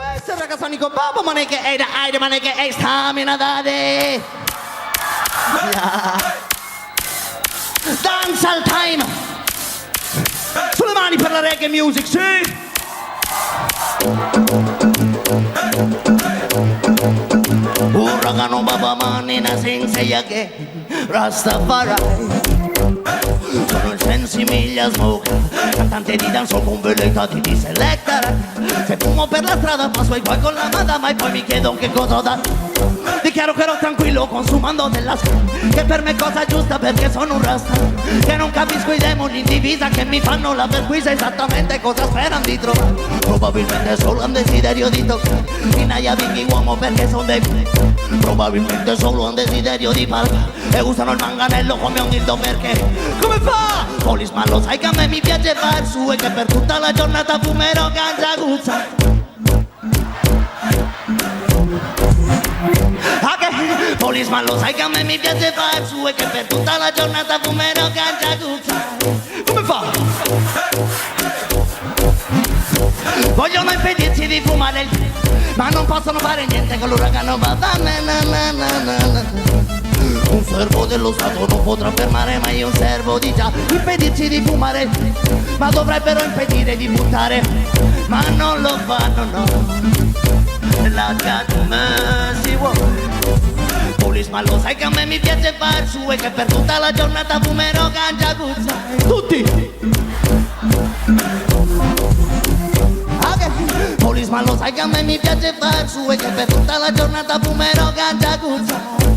Questo è il ragazzonico Bobo, ma non è che è da aire, ma non è che è stamina da te. Danza al time. Sulle mani per la reggae music, sì. Uragano baba manina senza yake Rastafari. Sono il sensimiglia smoke, cantante di danzo con velleità di selectare. Se fumo per la strada passo e poi con la madama e poi mi chiedo che cosa da. Dichiaro che ero tranquillo consumando della che per me è cosa giusta perché sono un rasta. Che non capisco i demoni in divisa che mi fanno la perquisa esattamente cosa sperano di trovare. Probabilmente solo un desiderio di toccare in aia vinghi uomo perché sono dei. Probabilmente solo un desiderio di palpa e usano il manganello come un dildo perché. Come fa? Policeman lo sai che a me mi piace far su e che per tutta la giornata fumerò ganja guzza. Okay. Policeman lo sai che a me mi piace far su e che per tutta la giornata fumerò ganja guzza. Come fa? Vogliono impedirci di fumare ma non possono fare niente con l'uragano. Un servo dello Stato non potrà fermare mai un servo di già. Impedirci di fumare ma dovrebbero impedire di buttare ma non lo fanno, no. La God mercy Policeman lo sai che a me mi piace far su e che per tutta la giornata fumerò ganja guzza. Tutti! Okay. Policeman lo sai che a me mi piace far su e che per tutta la giornata fumerò ganja guzza.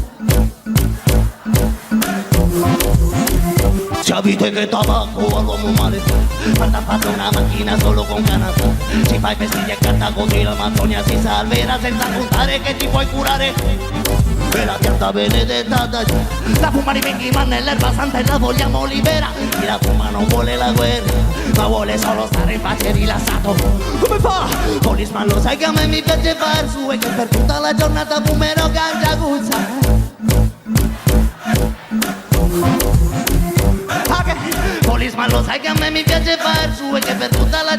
Sapete che tabacco all'uomo male quando ha fatto una macchina solo con canapa. Ci fai vestiti e canta così la Mazzonia si salverà senza contare che ti puoi curare. E la pianta benedetta da già la fuma di venghi ma nell'erba santa e la vogliamo libera. Chi la fuma non vuole la guerra ma vuole solo stare in pace rilassato. Come fa? Policeman lo sai che a me mi piace far su e che per tutta la giornata fumerò ganja guzza. Policeman lo sai che a me mi piace far su e che per tutta la